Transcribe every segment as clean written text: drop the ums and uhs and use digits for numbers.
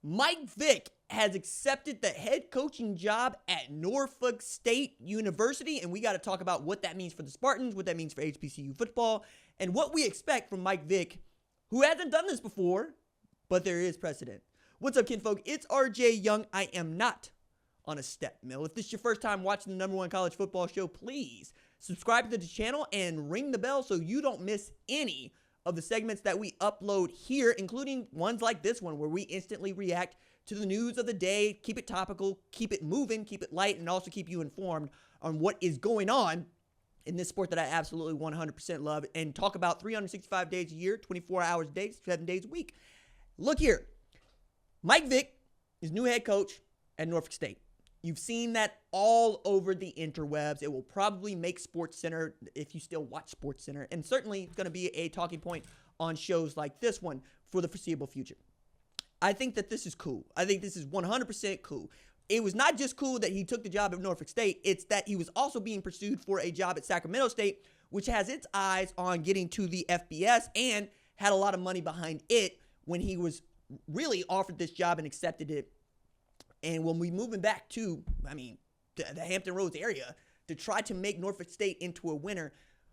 Mike Vick has accepted the head coaching job at Norfolk State University, and we got to talk about what that means for the Spartans, what that means for HBCU football, and what we expect from Mike Vick, who hasn't done this before, but there is precedent. What's up, kinfolk? It's RJ Young. I am not on a step mill. If this is your first time watching the #1 college football show, please subscribe to the channel and ring the bell so you don't miss any of the segments that we upload here, including ones like this one where we instantly react to the news of the day, keep it topical, keep it moving, keep it light, and also keep you informed on what is going on in this sport that I absolutely 100% love, and talk about 365 days a year, 24 hours a day, 7 days a week. Look here. Mike Vick is new head coach at Norfolk State. You've seen that all over the interwebs. It will probably make SportsCenter, if you still watch SportsCenter, and certainly it's going to be a talking point on shows like this one for the foreseeable future. I think that this is cool. I think this is 100% cool. It was not just cool that he took the job at Norfolk State. It's that he was also being pursued for a job at Sacramento State, which has its eyes on getting to the FBS and had a lot of money behind it when he was really offered this job and accepted it. And when we moving back to, the Hampton Roads area to try to make Norfolk State into a winner,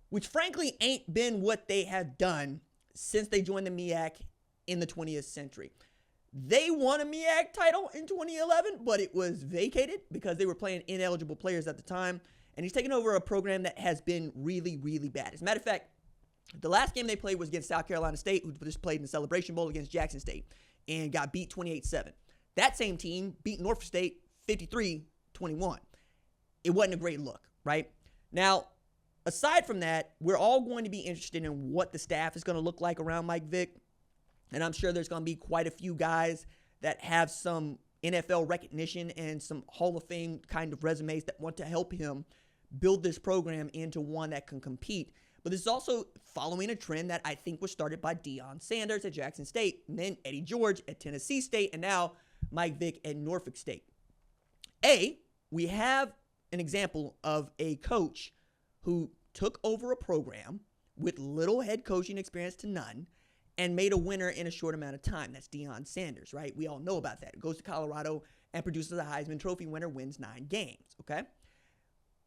which frankly ain't been what they have done since they joined the MEAC in the 20th century. They won a MEAC title in 2011, but it was vacated because they were playing ineligible players at the time. And he's taken over a program that has been really, really bad. As a matter of fact, the last game they played was against South Carolina State, who just played in the Celebration Bowl against Jackson State and got beat 28-7. That same team beat Norfolk State 53-21. It wasn't a great look, right? Now, aside from that, we're all going to be interested in what the staff is going to look like around Mike Vick. And I'm sure there's going to be quite a few guys that have some NFL recognition and some Hall of Fame kind of resumes that want to help him build this program into one that can compete. But this is also following a trend that I think was started by Deion Sanders at Jackson State, and then Eddie George at Tennessee State, and now Mike Vick at Norfolk State. We have an example of a coach who took over a program with little head coaching experience to none and made a winner in a short amount of time. That's Deion Sanders, right? We all know about that. Goes to Colorado and produces a Heisman Trophy winner, wins 9 games, okay?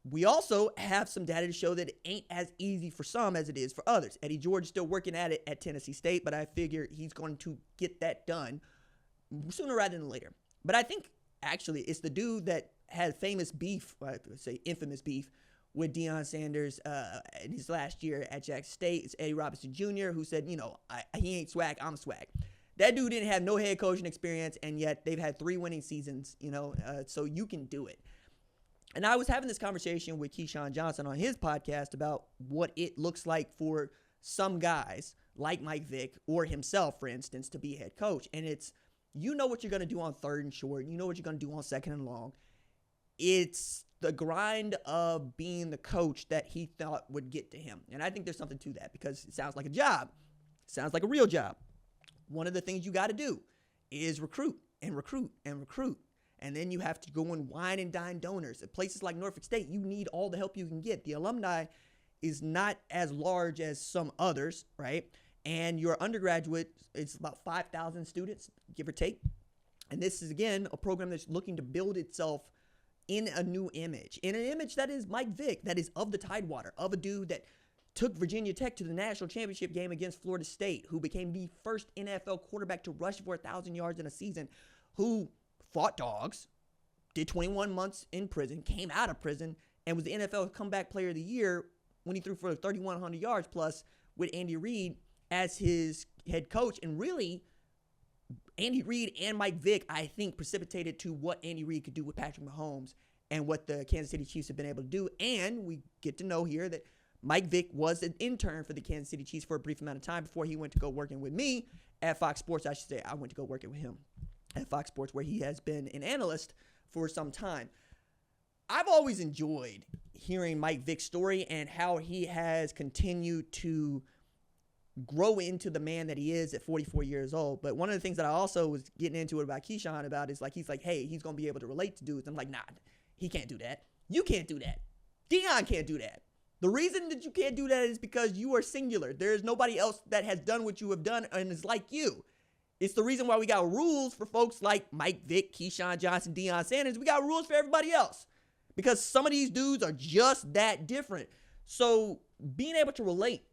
We also have some data to show that it ain't as easy for some as it is for others. Eddie George is still working at it at Tennessee State, but I figure he's going to get that done sooner rather than later. But I think, actually, it's the dude that had famous beef, I would say infamous beef, with Deion Sanders in his last year at Jackson State. It's Eddie Robinson Jr., who said, he ain't swag, I'm swag. That dude didn't have no head coaching experience, and yet they've had 3 winning seasons, so you can do it. And I was having this conversation with Keyshawn Johnson on his podcast about what it looks like for some guys like Mike Vick or himself, for instance, to be a head coach. And it's, what you're going to do on 3rd and short. You know what you're going to do on 2nd and long. It's the grind of being the coach that he thought would get to him. And I think there's something to that because it sounds like a job. It sounds like a real job. One of the things you got to do is recruit and recruit and recruit. And then you have to go and wine and dine donors. At places like Norfolk State, you need all the help you can get. The alumni is not as large as some others, right? And your undergraduate, it's about 5,000 students, give or take. And this is, again, a program that's looking to build itself in a new image, in an image that is Mike Vick, that is of the Tidewater, of a dude that took Virginia Tech to the national championship game against Florida State, who became the first NFL quarterback to rush for 1,000 yards in a season, who fought dogs, did 21 months in prison, came out of prison, and was the NFL Comeback Player of the Year when he threw for 3,100 yards plus with Andy Reid as his head coach. And really, Andy Reid and Mike Vick, I think, precipitated to what Andy Reid could do with Patrick Mahomes and what the Kansas City Chiefs have been able to do. And we get to know here that Mike Vick was an intern for the Kansas City Chiefs for a brief amount of time before he went to go working with me at Fox Sports. I should say I went to go working with him at Fox Sports, where he has been an analyst for some time. I've always enjoyed hearing Mike Vick's story and how he has continued to grow into the man that he is at 44 years old. But one of the things that I also was getting into it about Keyshawn about is like, he's like, hey, he's going to be able to relate to dudes. I'm like, nah, he can't do that. You can't do that. Deion can't do that. The reason that you can't do that is because you are singular. There is nobody else that has done what you have done and is like you. It's the reason why we got rules for folks like Mike Vick, Keyshawn Johnson, Deion Sanders. We got rules for everybody else because some of these dudes are just that different. So being able to relate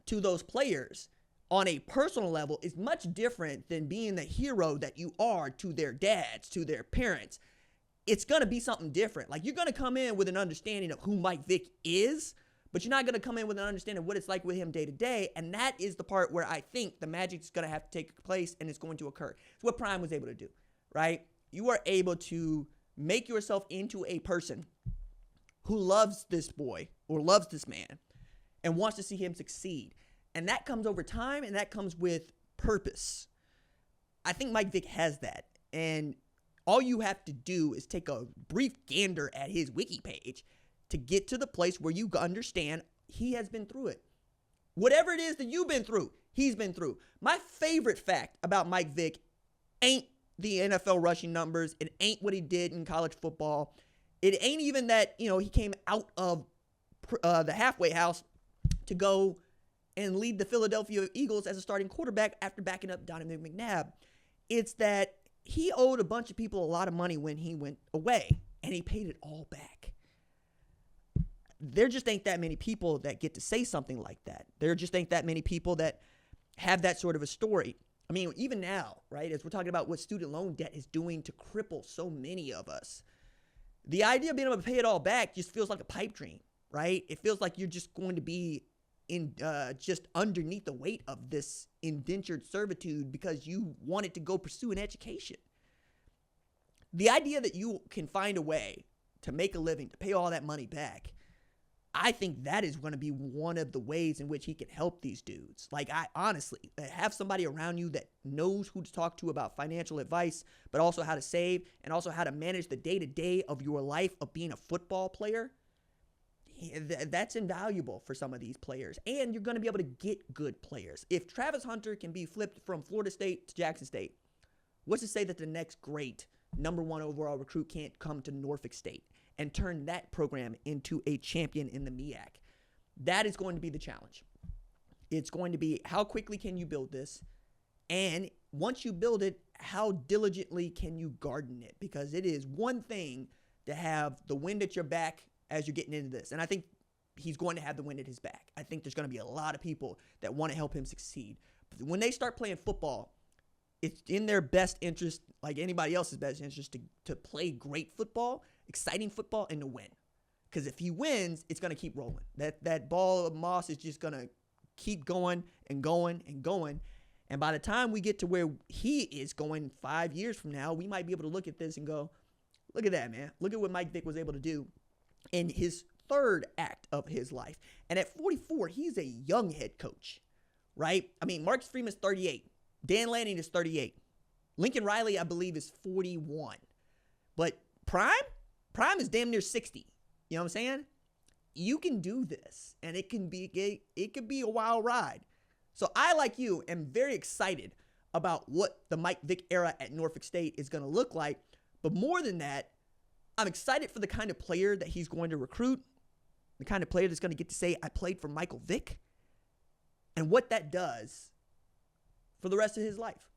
to those players on a personal level is much different than being the hero that you are to their dads, to their parents. It's going to be something different. Like, you're going to come in with an understanding of who Mike Vick is, but you're not going to come in with an understanding of what it's like with him day to day. And that is the part where I think the magic is going to have to take place and it's going to occur. It's what Prime was able to do, right? You are able to make yourself into a person who loves this boy or loves this man and wants to see him succeed. And that comes over time, and that comes with purpose. I think Mike Vick has that. And all you have to do is take a brief gander at his wiki page to get to the place where you understand he has been through it. Whatever it is that you've been through, he's been through. My favorite fact about Mike Vick ain't the NFL rushing numbers. It ain't what he did in college football. It ain't even that, he came out of the halfway house to go and lead the Philadelphia Eagles as a starting quarterback after backing up Donovan McNabb. It's that he owed a bunch of people a lot of money when he went away, and he paid it all back. There just ain't that many people that get to say something like that. There just ain't that many people that have that sort of a story. I mean, even now, right, as we're talking about what student loan debt is doing to cripple so many of us, the idea of being able to pay it all back just feels like a pipe dream, right? It feels like you're just going to be in just underneath the weight of this indentured servitude because you wanted to go pursue an education. The idea that you can find a way to make a living, to pay all that money back, I think that is going to be one of the ways in which he can help these dudes. Like, I honestly, have somebody around you that knows who to talk to about financial advice, but also how to save and also how to manage the day-to-day of your life of being a football player. That's invaluable for some of these players. And you're going to be able to get good players. If Travis Hunter can be flipped from Florida State to Jackson State, what's to say that the next great number 1 overall recruit can't come to Norfolk State and turn that program into a champion in the MEAC? That is going to be the challenge. It's going to be, how quickly can you build this? And once you build it, how diligently can you garden it? Because it is one thing to have the wind at your back as you're getting into this. And I think he's going to have the wind at his back. I think there's going to be a lot of people that want to help him succeed. But when they start playing football, it's in their best interest, like anybody else's best interest, to play great football, exciting football, and to win. Because if he wins, it's going to keep rolling. That ball of moss is just going to keep going and going and going. And by the time we get to where he is going 5 years from now, we might be able to look at this and go, look at that, man. Look at what Mike Vick was able to do in his third act of his life. And at 44, he's a young head coach, right? I mean, Marcus Freeman's 38. Dan Lanning is 38. Lincoln Riley, I believe, is 41. But Prime is damn near 60. You know what I'm saying? You can do this, and it could be a wild ride. So I, like you, am very excited about what the Mike Vick era at Norfolk State is going to look like. But more than that, I'm excited for the kind of player that he's going to recruit, the kind of player that's going to get to say, I played for Michael Vick, and what that does for the rest of his life.